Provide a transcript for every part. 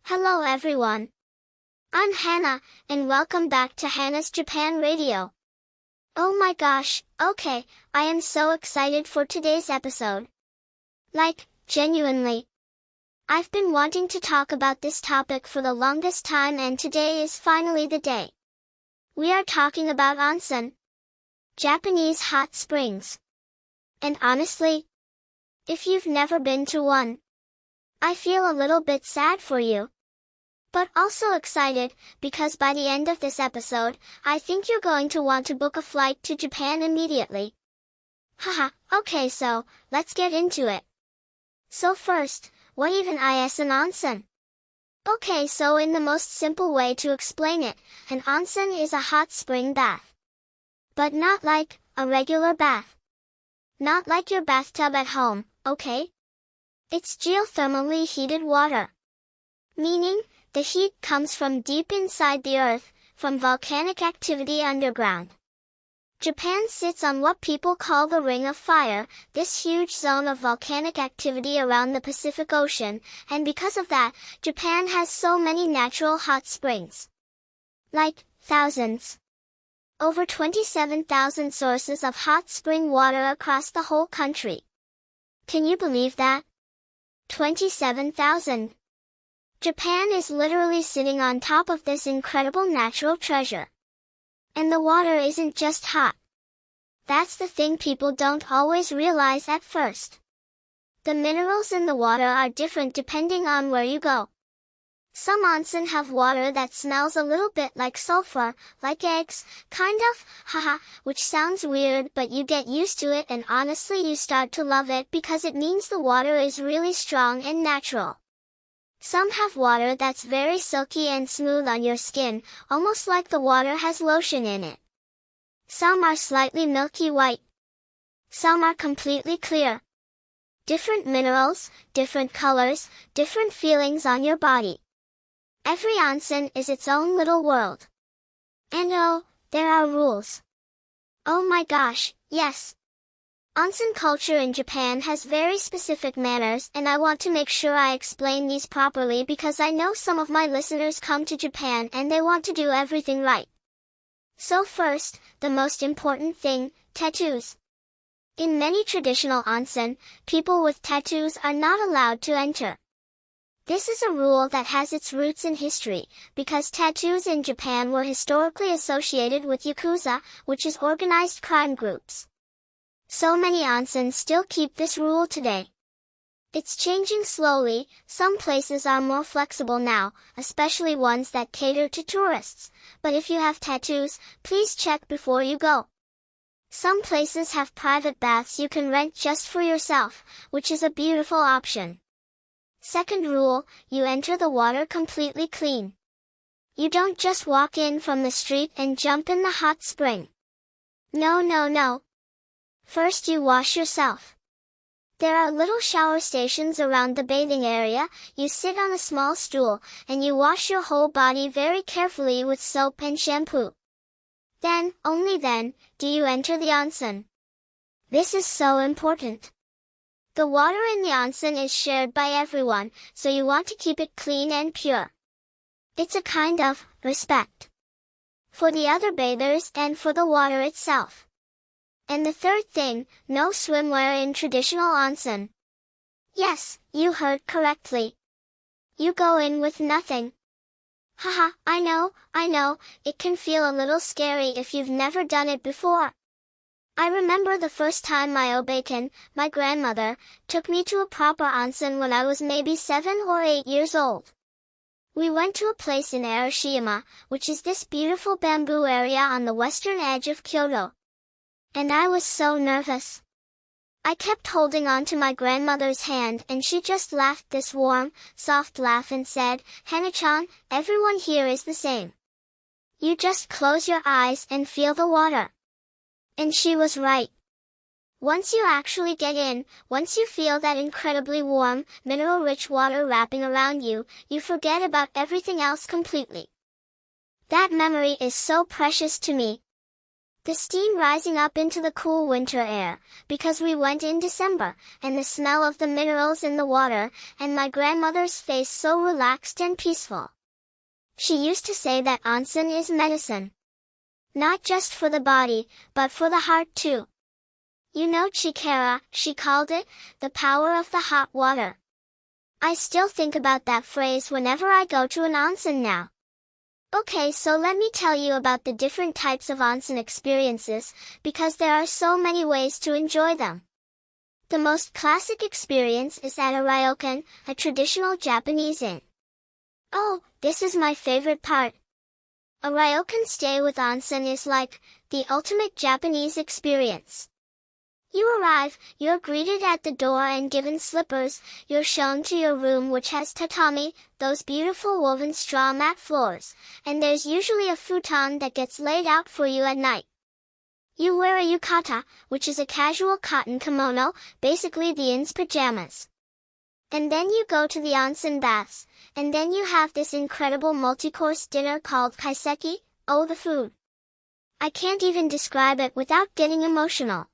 Hello everyone. I'm Hana, and welcome back to Hana's Japan Radio. Oh my gosh, okay, I am so excited for today's episode. Genuinely. I've been wanting to talk about this topic for the longest time and today is finally the day. We are talking about onsen, Japanese hot springs. And honestly, if you've never been to one, I feel a little bit sad for you. But also excited, because by the end of this episode, I think you're going to want to book a flight to Japan immediately. Haha, okay, so, let's get into it. So first, what even is an onsen? Okay, so in the most simple way to explain it, an onsen is a hot spring bath. But not like a regular bath. Not like your bathtub at home, okay? It's geothermally heated water. Meaning, the heat comes from deep inside the earth, from volcanic activity underground. Japan sits on what people call the Ring of Fire, this huge zone of volcanic activity around the Pacific Ocean, and because of that, Japan has so many natural hot springs. Thousands. Over 27,000 sources of hot spring water across the whole country. Can you believe that? 27,000. Japan is literally sitting on top of this incredible natural treasure. And the water isn't just hot. That's the thing people don't always realize at first. The minerals in the water are different depending on where you go. Some onsen have water that smells a little bit like sulfur, like eggs, kind of, haha, which sounds weird but you get used to it and honestly you start to love it because it means the water is really strong and natural. Some have water that's very silky and smooth on your skin, almost like the water has lotion in it. Some are slightly milky white. Some are completely clear. Different minerals, different colors, different feelings on your body. Every onsen is its own little world. And oh, there are rules. Oh my gosh, yes. Onsen culture in Japan has very specific manners and I want to make sure I explain these properly because I know some of my listeners come to Japan and they want to do everything right. So first, the most important thing, tattoos. In many traditional onsen, people with tattoos are not allowed to enter. This is a rule that has its roots in history, because tattoos in Japan were historically associated with yakuza, which is organized crime groups. So many onsen still keep this rule today. It's changing slowly, some places are more flexible now, especially ones that cater to tourists, but if you have tattoos, please check before you go. Some places have private baths you can rent just for yourself, which is a beautiful option. Second rule, you enter the water completely clean. You don't just walk in from the street and jump in the hot spring. No. First you wash yourself. There are little shower stations around the bathing area, you sit on a small stool, and you wash your whole body very carefully with soap and shampoo. Then, only then, do you enter the onsen. This is so important. The water in the onsen is shared by everyone, so you want to keep it clean and pure. It's a kind of respect for the other bathers and for the water itself. And the third thing, no swimwear in traditional onsen. Yes, you heard correctly. You go in with nothing. Haha, I know, it can feel a little scary if you've never done it before. I remember the first time my obaken, my grandmother, took me to a proper onsen when I was maybe 7 or 8 years old. We went to a place in Arashiyama, which is this beautiful bamboo area on the western edge of Kyoto. And I was so nervous. I kept holding on to my grandmother's hand and she just laughed this warm, soft laugh and said, "Hana-chan, everyone here is the same. You just close your eyes and feel the water." And she was right. Once you actually get in, once you feel that incredibly warm, mineral-rich water wrapping around you, you forget about everything else completely. That memory is so precious to me. The steam rising up into the cool winter air, because we went in December, and the smell of the minerals in the water, and my grandmother's face so relaxed and peaceful. She used to say that onsen is medicine. Not just for the body, but for the heart too. You know chikara, she called it, the power of the hot water. I still think about that phrase whenever I go to an onsen now. Okay, so let me tell you about the different types of onsen experiences, because there are so many ways to enjoy them. The most classic experience is at a ryokan, a traditional Japanese inn. Oh, this is my favorite part. A ryokan stay with onsen is like the ultimate Japanese experience. You arrive, you're greeted at the door and given slippers, you're shown to your room which has tatami, those beautiful woven straw mat floors, and there's usually a futon that gets laid out for you at night. You wear a yukata, which is a casual cotton kimono, basically the inn's pajamas. And then you go to the onsen baths, and then you have this incredible multi-course dinner called kaiseki, oh the food. I can't even describe it without getting emotional.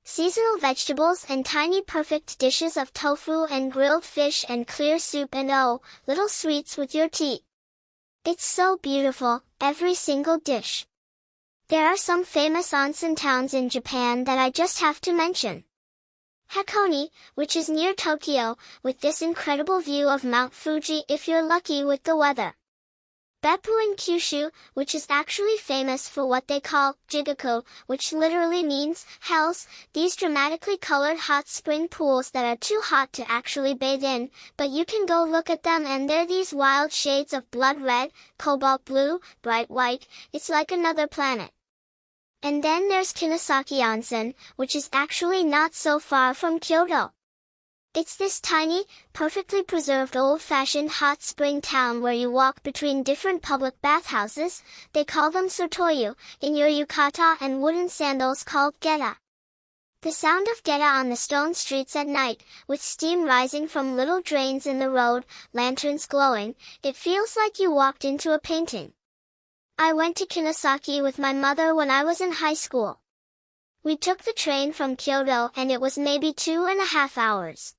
Seasonal vegetables and tiny perfect dishes of tofu and grilled fish and clear soup and oh, little sweets with your tea. It's so beautiful, every single dish. There are some famous onsen towns in Japan that I just have to mention. Hakone, which is near Tokyo, with this incredible view of Mount Fuji if you're lucky with the weather. Beppu in Kyushu, which is actually famous for what they call jigaku, which literally means hells, these dramatically colored hot spring pools that are too hot to actually bathe in, but you can go look at them and they're these wild shades of blood red, cobalt blue, bright white, it's like another planet. And then there's Kinosaki Onsen, which is actually not so far from Kyoto. It's this tiny, perfectly preserved old-fashioned hot spring town where you walk between different public bathhouses, they call them sotoyu, in your yukata and wooden sandals called geta. The sound of geta on the stone streets at night, with steam rising from little drains in the road, lanterns glowing, it feels like you walked into a painting. I went to Kinosaki with my mother when I was in high school. We took the train from Kyoto and it was maybe 2.5 hours.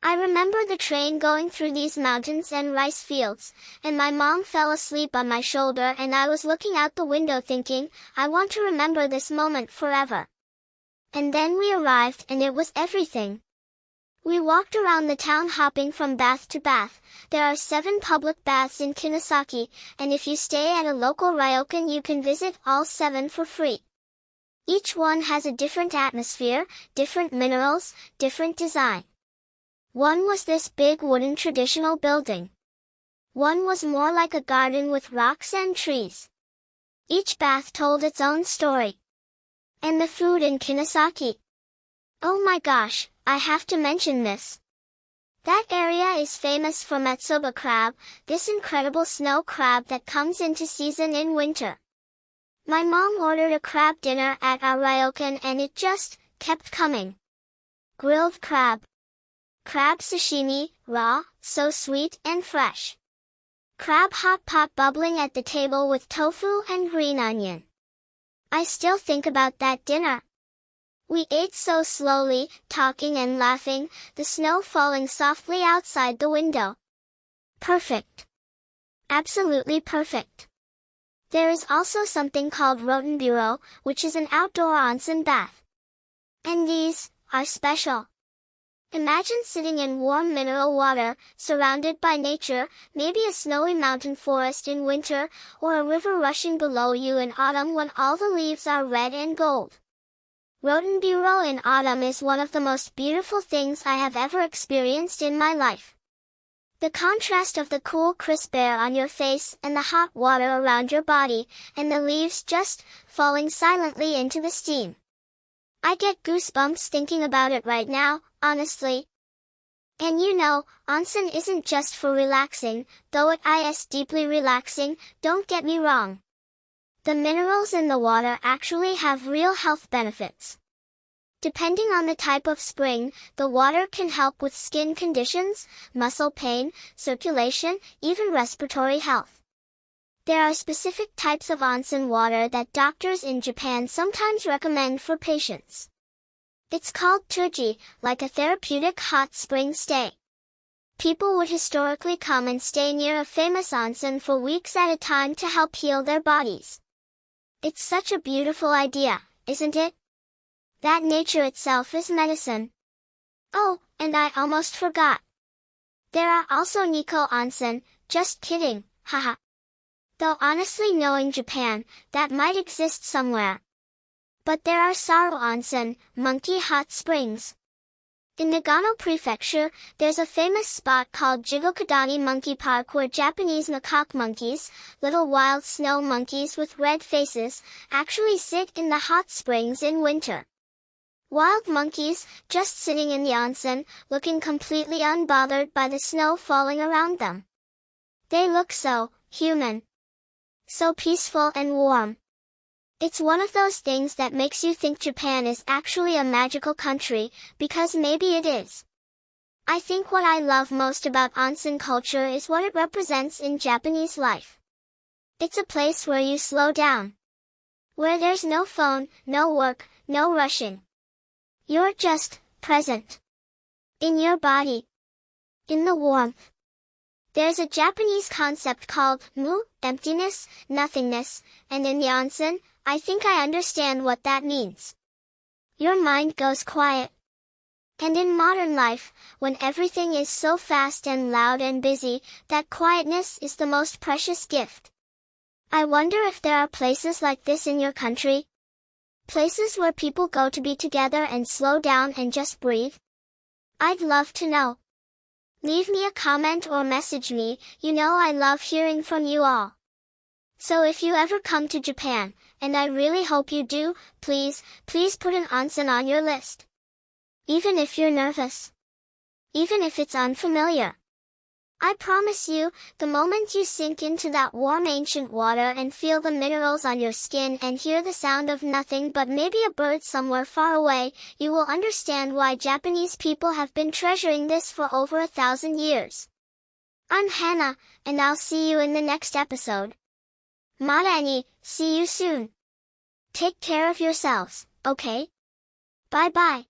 I remember the train going through these mountains and rice fields, and my mom fell asleep on my shoulder and I was looking out the window thinking, I want to remember this moment forever. And then we arrived and it was everything. We walked around the town hopping from bath to bath. There are 7 public baths in Kinosaki, and if you stay at a local ryokan you can visit all 7 for free. Each one has a different atmosphere, different minerals, different design. One was this big wooden traditional building. One was more like a garden with rocks and trees. Each bath told its own story. And the food in Kinosaki. Oh my gosh, I have to mention this. That area is famous for matsuba crab, this incredible snow crab that comes into season in winter. My mom ordered a crab dinner at our ryokan and it just kept coming. Grilled crab. Crab sashimi, raw, so sweet and fresh. Crab hot pot bubbling at the table with tofu and green onion. I still think about that dinner. We ate so slowly, talking and laughing, the snow falling softly outside the window. Perfect. Absolutely perfect. There is also something called Rotenburo, which is an outdoor onsen bath. And these are special. Imagine sitting in warm mineral water, surrounded by nature, maybe a snowy mountain forest in winter, or a river rushing below you in autumn when all the leaves are red and gold. Rotenburo in autumn is one of the most beautiful things I have ever experienced in my life. The contrast of the cool crisp air on your face and the hot water around your body, and the leaves just falling silently into the steam. I get goosebumps thinking about it right now, honestly. And you know, onsen isn't just for relaxing, though it is deeply relaxing, don't get me wrong. The minerals in the water actually have real health benefits. Depending on the type of spring, the water can help with skin conditions, muscle pain, circulation, even respiratory health. There are specific types of onsen water that doctors in Japan sometimes recommend for patients. It's called turji, like a therapeutic hot spring stay. People would historically come and stay near a famous onsen for weeks at a time to help heal their bodies. It's such a beautiful idea, isn't it? That nature itself is medicine. Oh, and I almost forgot. There are also Nikko onsen, just kidding, haha. Though honestly, knowing Japan, that might exist somewhere. But there are Saru onsen, monkey hot springs. In Nagano Prefecture, there's a famous spot called Jigokudani Monkey Park where Japanese macaque monkeys, little wild snow monkeys with red faces, actually sit in the hot springs in winter. Wild monkeys, just sitting in the onsen, looking completely unbothered by the snow falling around them. They look so human. So peaceful and warm. It's one of those things that makes you think Japan is actually a magical country, because maybe it is. I think what I love most about onsen culture is what it represents in Japanese life. It's a place where you slow down. Where there's no phone, no work, no rushing. You're just present. In your body. In the warmth. There's a Japanese concept called mu, emptiness, nothingness, and in the onsen, I think I understand what that means. Your mind goes quiet. And in modern life, when everything is so fast and loud and busy, that quietness is the most precious gift. I wonder if there are places like this in your country? Places where people go to be together and slow down and just breathe? I'd love to know. Leave me a comment or message me, you know I love hearing from you all. So if you ever come to Japan, and I really hope you do, please put an onsen on your list. Even if you're nervous. Even if it's unfamiliar. I promise you, the moment you sink into that warm ancient water and feel the minerals on your skin and hear the sound of nothing but maybe a bird somewhere far away, you will understand why Japanese people have been treasuring this for over 1,000 years. I'm Hana, and I'll see you in the next episode. Mata ni, see you soon. Take care of yourselves, okay? Bye bye.